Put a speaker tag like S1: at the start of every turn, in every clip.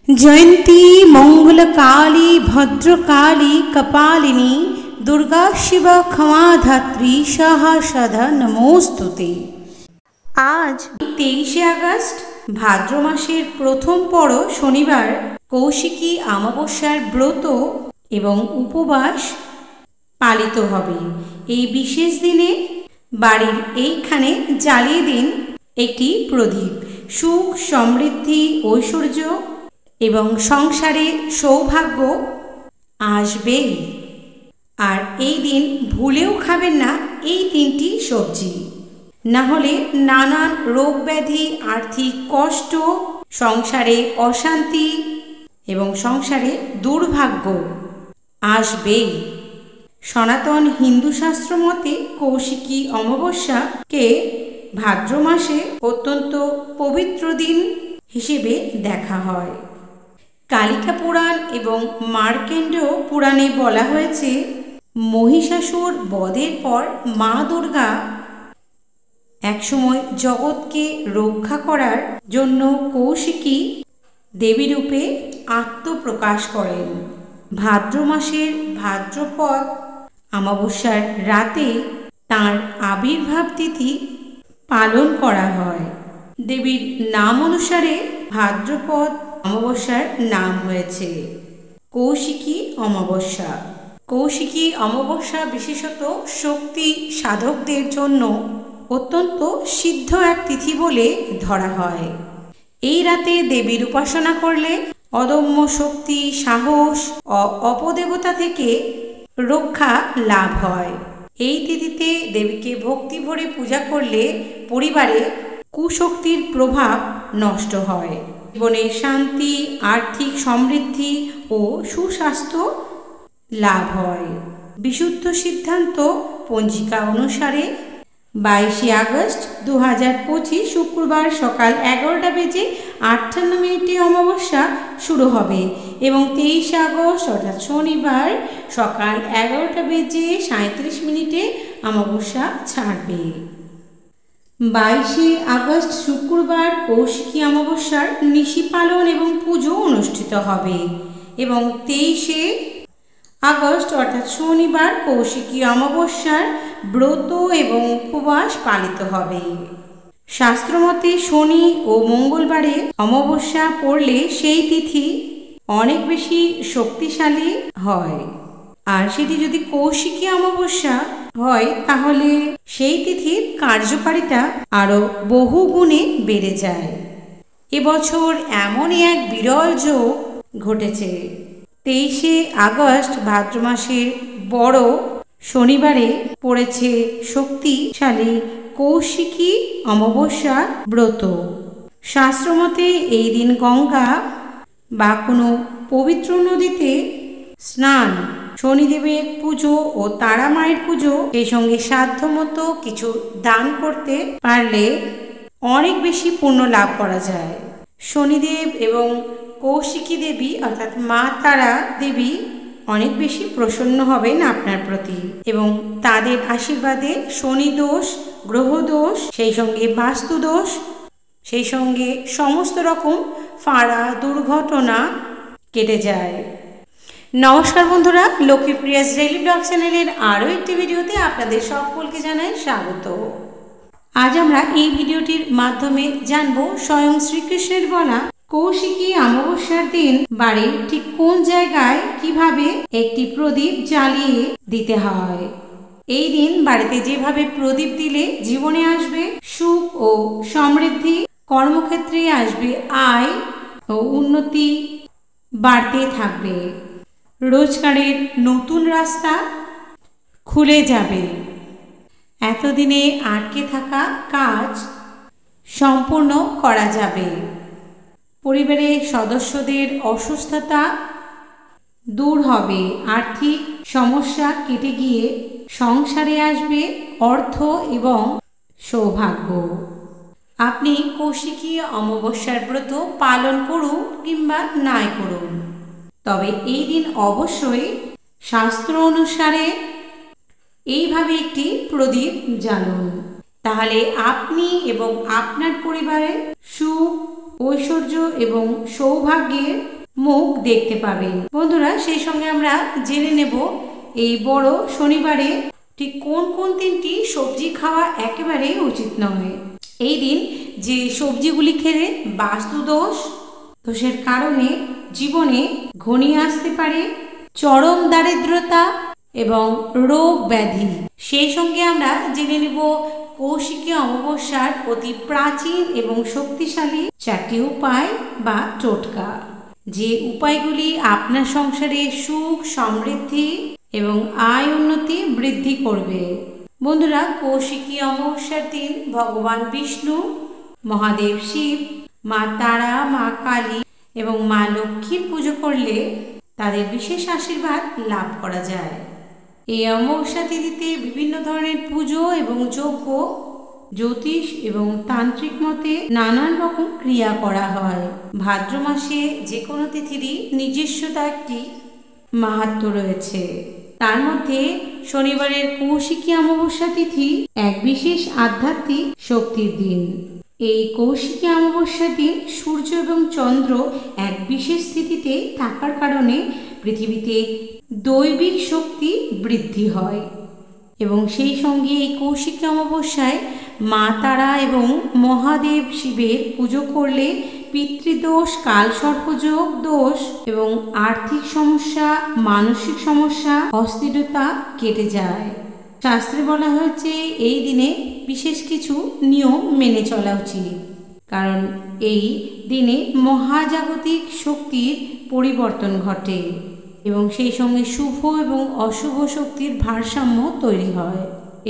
S1: जयंती मंगलकाली भद्रकाली कपालिनी दुर्गा शिव क्षमा धात्री सहा सदा नमोस्तुते। आज 23 আগস্ট भाद्र मासेर प्रथम पड़ो शनिवार कौशिकी अमाबस्यार व्रत एवं उपवास पालित हबे। এই বিশেষ দিনে বাড়ির এইখানে জ্বালিয়ে দিন একটি প্রদীপ। সুখ সমৃদ্ধি ঐশ্বর্য এবং সংসারে সৌভাগ্য আসবে। আর এই দিন ভুলেও খাবেন না এই তিনটি সবজি, না হলে নানান রোগ ব্যাধি, আর্থিক কষ্ট, সংসারে অশান্তি এবং সংসারে দুর্ভাগ্য আসবে। সনাতন হিন্দু শাস্ত্র মতে কৌশিকী অমাবস্যাকে ভাদ্র মাসে অত্যন্ত পবিত্র দিন হিসেবে দেখা হয়। কালিকা পুরাণ এবং মার্কেন্ডেয় পুরাণে বলা হয়েছে, মহিষাসুর বধের পর মা দুর্গা একসময় জগৎকে রক্ষা করার জন্য কৌশিকী দেবীরূপে আত্মপ্রকাশ করেন। ভাদ্র মাসের ভাদ্রপদ অমাবস্যার রাতে তাঁর আবির্ভাব তিথি পালন করা হয়। দেবীর নাম অনুসারে ভাদ্রপদ অমাবস্যার নাম হয়েছে কৌশিকী অমাবস্যা। কৌশিকী অমাবস্যা বিশেষত শক্তি সাধকদের জন্য অত্যন্ত সিদ্ধ এক তিথি বলে ধরা হয়। এই রাতে দেবীর উপাসনা করলে অদম্য শক্তি, সাহস ও অপদেবতা থেকে রক্ষা লাভ হয়। এই তিথিতে দেবীকে ভক্তি ভরে পূজা করলে পরিবারে কুশক্তির প্রভাব নষ্ট হয়, জীবনে শান্তি, আর্থিক সমৃদ্ধি ও সুস্বাস্থ্য লাভ হয়। বিশুদ্ধ সিদ্ধান্ত পঞ্জিকা অনুসারে 22 আগস্ট 2025 শুক্রবার সকাল 11:58 অমাবস্যা শুরু হবে এবং 23 আগস্ট অর্থাৎ শনিবার সকাল 11:37 অমাবস্যা ছাড়বে। 22 আগস্ট শুক্রবার কৌশিকী অমাবস্যার নিশি পালন এবং পুজো অনুষ্ঠিত হবে এবং 23 আগস্ট অর্থাৎ শনিবার কৌশিকী অমাবস্যার ব্রত এবং উপবাস পালিত হবে। শাস্ত্রমতে শনি ও মঙ্গলবারে অমাবস্যা পড়লে সেই তিথি অনেক বেশি শক্তিশালী হয়, আর সেটি যদি কৌশিকী অমাবস্যা হয় তাহলে সেই তিথির কার্যকারিতা আরও বহু গুণে বেড়ে যায়। এবছর এমনই এক বিরল যোগ ঘটেছে। 23 আগস্ট ভাদ্র মাসের বড় শনিবারে পড়েছে শক্তিশালী কৌশিকী অমাবস্যা ব্রত। শাস্ত্রমতে এই দিন গঙ্গা বা কোনো পবিত্র নদীতে স্নান, শনিদেবের পুজো ও তারা মায়ের পুজো, সেই সঙ্গে সাধ্যমতো কিছু দান করতে পারলে অনেক বেশি পুণ্য লাভ করা যায়। শনিদেব এবং কৌশিকী দেবী অর্থাৎ মা তারা দেবী অনেক বেশি প্রসন্ন হবেন আপনার প্রতি এবং তাদের আশীর্বাদে শনি দোষ, গ্রহ দোষ, সেই সঙ্গে বাস্তু দোষ, সেই সঙ্গে সমস্ত রকম ফাঁড়া দুর্ঘটনা কেটে যায়। নমস্কার বন্ধুরা, লক্ষ্মীপ্রিয়াস ডেইলি ব্লগ চ্যানেলের আরও একটি ভিডিওতে আপনাদের সকলকে জানাই স্বাগত। আজ আমরা এই ভিডিওটির মাধ্যমে জানব স্বয়ং শ্রীকৃষ্ণের বলা কৌশিকী অমাবস্যার দিন বাড়ির ঠিক কোন জায়গায় কিভাবে একটি প্রদীপ জ্বালিয়ে দিতে হয়। এই দিন বাড়িতে যেভাবে প্রদীপ দিলে জীবনে আসবে সুখ ও সমৃদ্ধি, কর্মক্ষেত্রে আসবে আয় ও উন্নতি বাড়তে থাকবে, রোজগারের নতুন রাস্তা খুলে যাবে, এতদিনে আটকে থাকা কাজ সম্পূর্ণ করা যাবে, পরিবারের সদস্যদের অসুস্থতা দূর হবে, আর্থিক সমস্যা কেটে গিয়ে সংসারে আসবে অর্থ এবং সৌভাগ্য। আপনি কৌশিকী অমাবস্যার ব্রত পালন করুন কিংবা নাই করুন, তবে এই দিন অবশ্যই শাস্ত্র অনুসারে এইভাবে একটি প্রদীপ জ্বালুন। তাহলে আপনি এবং আপনার পরিবারের সুখ ও ঐশ্বর্য এবং সৌভাগ্যের মুখ দেখতে পাবেন। বন্ধুরা, সেই সঙ্গে আমরা জেনে নেব এই বড় শনিবারে ঠিক কোন কোন 3টি সবজি খাওয়া একেবারেই উচিত নয়। এই দিন যে সবজিগুলি খেলে দোষের কারণে জীবনে ঘনিয়ে আসতে পারে চরম দারিদ্রতা এবং রোগ ব্যাধি। সেই সঙ্গে আমরা জেনে নেব কৌশিকী অমাবস্যার অতি প্রাচীন এবং শক্তিশালী 4টি উপায় বা টোটকা, যে উপায়গুলি আপনার সংসারে সুখ, সমৃদ্ধি এবং আয় উন্নতি বৃদ্ধি করবে। বন্ধুরা, কৌশিকী অমাবস্যার দিন ভগবান বিষ্ণু, মহাদেব শিব, মা তারা, মা কালী এবং মা লক্ষ্মীর পুজো করলে তাদের বিশেষ আশীর্বাদ লাভ করা যায়। এই অমাবস্যা তিথিতে বিভিন্ন ধরনের পুজো এবং যজ্ঞ, জ্যোতিষ এবং তান্ত্রিক মতে নানান রকম ক্রিয়া করা হয়। ভাদ্র মাসে যে কোনো তিথিরই নিজস্বতা একটি মাহাত্ম্য রয়েছে। তার মধ্যে শনিবারের কৌশিকী অমাবস্যা তিথি এক বিশেষ আধ্যাত্মিক শক্তির দিন। এই কৌশিকী অমাবস্যার দিন সূর্য এবং চন্দ্র এক বিশেষ স্থিতিতে থাকার কারণে পৃথিবীতে দৈবিক শক্তি বৃদ্ধি হয় এবং সেই সঙ্গে এই কৌশিকী অমাবস্যায় মা তারা এবং মহাদেব শিবের পুজো করলে পিতৃদোষ, কালসর্পযোগ দোষ এবং আর্থিক সমস্যা, মানসিক সমস্যা, অস্থিরতা কেটে যায়। শাস্ত্রে বলা হয়েছে এই দিনে বিশেষ কিছু নিয়ম মেনে চলা উচিত, কারণ এই দিনে মহাজাগতিক শক্তির পরিবর্তন ঘটে এবং সেই সঙ্গে শুভ এবং অশুভ শক্তির ভারসাম্য তৈরি হয়।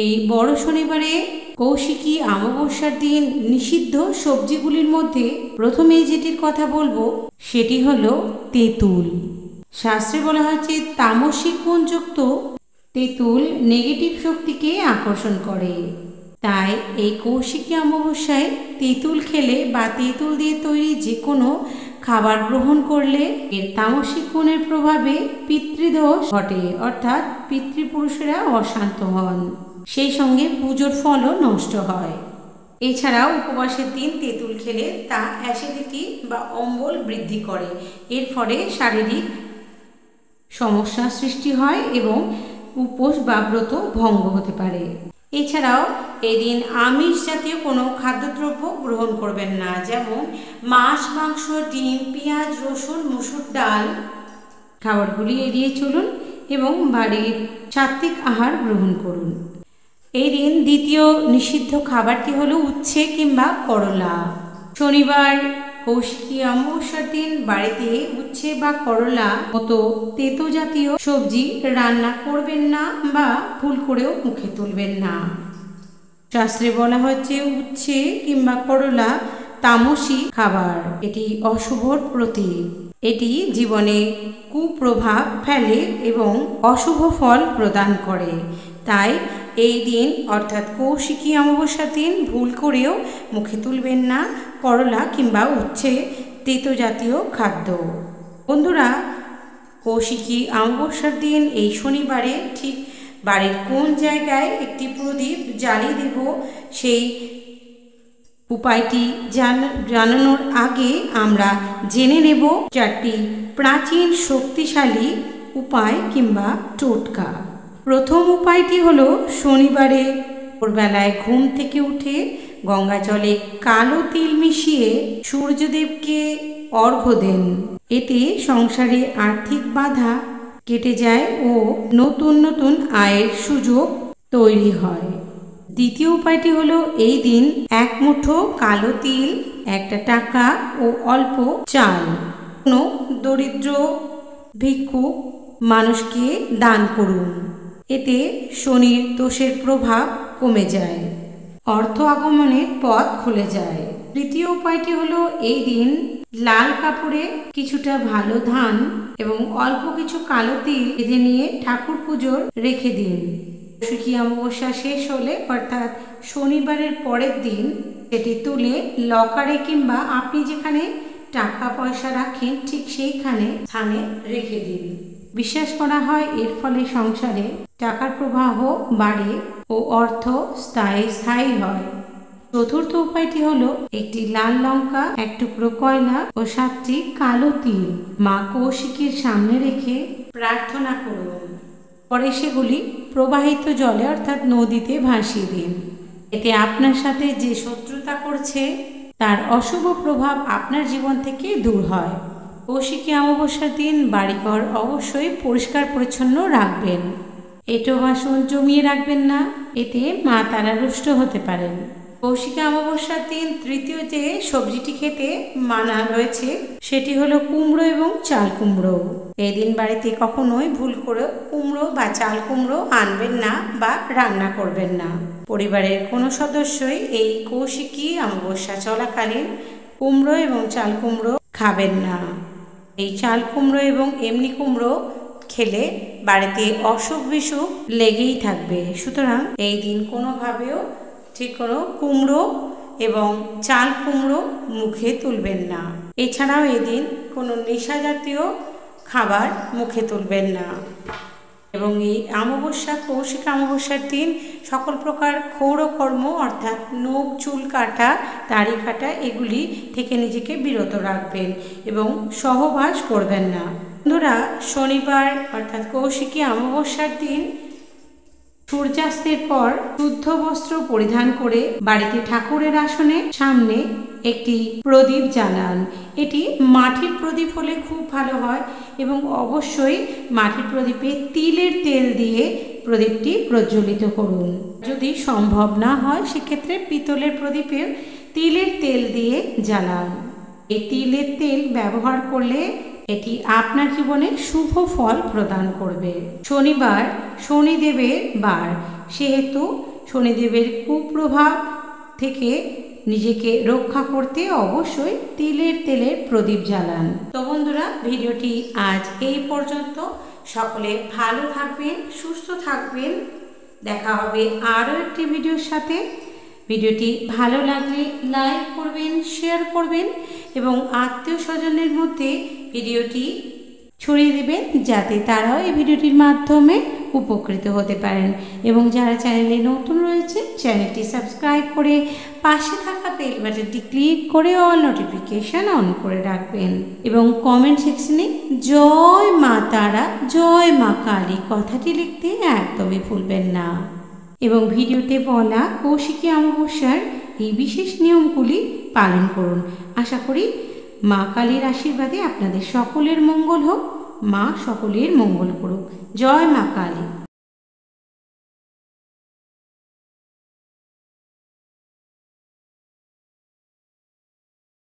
S1: এই বড় শনিবারে কৌশিকী অমাবস্যার দিন নিষিদ্ধ সবজিগুলির মধ্যে প্রথমে যেটির কথা বলবো সেটি হলো তেঁতুল। শাস্ত্রে বলা হয়েছে তামসিক গুণযুক্ত তেঁতুল নেগেটিভ শক্তিকে আকর্ষণ করে। তাই এই কৌশিকী অমাবস্যায় তেঁতুল খেলে বা তেঁতুল দিয়ে তৈরি যে কোনো খাবার গ্রহণ করলে এর তামসিক গুণের প্রভাবে পিতৃদোষ ঘটে, অর্থাৎ পিতৃপুরুষেরা অশান্ত হন, সেই সঙ্গে পুজোর ফলও নষ্ট হয়। এছাড়াও উপবাসের দিন তেঁতুল খেলে তা অ্যাসিডিটি বা অম্বল বৃদ্ধি করে, এর ফলে শারীরিক সমস্যার সৃষ্টি হয় এবং উপোস বা ব্রত ভঙ্গ হতে পারে। এছাড়াও এই দিন আমিষ জাতীয় কোনো খাদ্যদ্রব্য গ্রহণ করবেন না, যেমন মাছ, মাংস, ডিম, পেঁয়াজ, রসুন, মসুর ডাল খাবারগুলি এড়িয়ে চলুন এবং বাড়ির সাত্ত্বিক আহার গ্রহণ করুন। এই দিন দ্বিতীয় নিষিদ্ধ খাবারটি হলো উচ্ছে কিংবা করলা। শনিবার কৌশিকী অমাবস্যার দিন বাড়িতে উচ্ছে বা করলা মতো তেতো জাতীয় সবজি রান্না করবেন না বা ভুল করেও মুখে তুলবেন না। শাস্ত্রে বলা হয়েছে উচ্ছে কিংবা করলা তামসিক খাবার, এটি অশুভর প্রতীক। এটি জীবনে কুপ্রভাব ফেলে এবং অশুভ ফল প্রদান করে। তাই এই দিন অর্থাৎ কৌশিকী অমাবস্যার দিন ভুল করেও মুখে তুলবেন না করলা কিংবা উচ্ছে তেতো জাতীয় খাদ্য। বন্ধুরা, কৌশিকী অমাবস্যার দিন এই শনিবারে ঠিক বাড়ির কোন জায়গায় একটি প্রদীপ জ্বালিয়ে দেব সেই উপায়টি জানানোর আগে আমরা জেনে নেব 4টি প্রাচীন শক্তিশালী উপায় কিংবা টোটকা। প্রথম উপায়টি হলো শনিবারে ভোরবেলায় ঘুম থেকে উঠে গঙ্গা জলে কালো তিল মিশিয়ে সূর্যদেবকে অর্ঘ্য দেন। এতে সংসারে আর্থিক বাধা কেটে যায় ও নতুন নতুন আয়ের সুযোগ তৈরি হয়। দ্বিতীয় উপায়টি হলো এই দিন 1 মুঠো কালো তিল, 1টা টাকা ও অল্প চাল কোনো দরিদ্র ভিক্ষুক মানুষকে দান করুন। এতে শনির দোষের প্রভাব কমে যায়, অর্থ আগমনের পথ খুলে যায়। তৃতীয় উপায়টি হলো এই দিন লাল কাপড়ে কিছুটা ভালো ধান এবং অল্প কিছু কালো তিল বেঁধে নিয়ে ঠাকুর পুজোর রেখে দিন। কৌশিকী অমাবস্যা শেষ হলে অর্থাৎ শনিবারের পরের দিন সেটি তুলে লকারে কিংবা আপনি যেখানে টাকা পয়সা রাখেন ঠিক সেইখানে স্থানে রেখে দিন। বিশ্বাস করা হয় এর ফলে সংসারে টাকার প্রবাহ বাড়ে ও অর্থ স্থায়ী হয়। চতুর্থ উপায়টি হলো একটি লাল লঙ্কা, এক টুকরো কয়লা ও 7টি কালো তিল মা কৌশিকীর সামনে রেখে প্রার্থনা করুন। পরে সেগুলি প্রবাহিত জলে অর্থাৎ নদীতে ভাসিয়ে দিন। এতে আপনার সাথে যে শত্রুতা করছে তার অশুভ প্রভাব আপনার জীবন থেকে দূর হয়। কৌশিকী অমাবস্যার দিন বাড়িঘর অবশ্যই পরিষ্কার পরিচ্ছন্ন রাখবেন। এঁটো বাসন জমিয়ে রাখবেন না, এতে মা তারা রুষ্ট হতে পারেন। কৌশিকী অমাবস্যার দিন তৃতীয় যে সবজিটি খেতে মানা রয়েছে সেটি হলো কুমড়ো এবং চাল কুমড়ো। এই দিন বাড়িতে কখনোই ভুল করে কুমড়ো বা চাল কুমড়ো আনবেন না বা রান্না করবেন না। পরিবারের কোনো সদস্যই এই কৌশিকী অমাবস্যা চলাকালীন কুমড়ো এবং চাল কুমড়ো খাবেন না। এই চাল কুমড়ো এবং এমনি কুমড়ো খেলে বাড়িতে অসুখ বিসুখ লেগেই থাকবে। সুতরাং এই দিন কোনোভাবেও ঠিক কোনো কুমড়ো এবং চাল কুমড়ো মুখে তুলবেন না। এছাড়াও এদিন কোনো নেশা জাতীয় খাবার মুখে তুলবেন না। এবং এই অমাবস্যা কৌশিক অমাবস্যার দিন সকল প্রকার ক্ষৌরকর্ম অর্থাৎ নখ চুল কাটা, দাড়ি কাটা এগুলি থেকে নিজেকে বিরত রাখবেন এবং সহবাস করবেন না। বন্ধুরা, শনিবার অর্থাৎ কৌশিকী অমাবস্যার দিন সূর্যাস্তের পর শুদ্ধ বস্ত্র পরিধান করে বাড়িতে ঠাকুরের আসনের সামনে একটি প্রদীপ জ্বালান। এটি মাটির প্রদীপ হলে খুব ভালো হয় এবং অবশ্যই মাটির প্রদীপে তিলের তেল দিয়ে প্রদীপটি প্রজ্বলিত করুন। যদি সম্ভব না হয় সেক্ষেত্রে পিতলের প্রদীপে তিলের তেল দিয়ে জ্বালান। এই তিলের তেল ব্যবহার করলে এটি আপনার জীবনে শুভ ফল প্রদান করবে। শনিবার শনিদেবের বার, সেহেতু শনিদেবের কুপ্রভাব থেকে নিজেকে রক্ষা করতে অবশ্যই তিলের তেলের প্রদীপ জ্বালান। তো বন্ধুরা, ভিডিওটি আজ এই পর্যন্ত। সকলে ভালো থাকবেন, সুস্থ থাকবেন। দেখা হবে আরও একটি ভিডিওর সাথে। ভিডিওটি ভালো লাগলে লাইক করবেন, শেয়ার করবেন এবং আত্মীয় স্বজনের মধ্যে ভিডিওটি ছড়িয়ে দেবেন যাতে তারাও এই ভিডিওটির মাধ্যমে উপকৃত হতে পারেন। এবং যারা চ্যানেলে নতুন রয়েছে চ্যানেলটি সাবস্ক্রাইব করে পাশে থাকা বেল বাটনটি ক্লিক করে অল নোটিফিকেশান অন করে রাখবেন। এবং কমেন্ট সেকশনে জয় মা তারা, জয় মা কালী কথাটি লিখতে একদমই ভুলবেন না। এবং ভিডিওতে বলা কৌশিকী অমাবস্যার এই বিশেষ নিয়মগুলি পালন করুন। আশা করি মা কালীর আশীর্বাদে আপনাদের সকলের মঙ্গল হোক। মা সকলের মঙ্গল করুক। জয় মা কালী।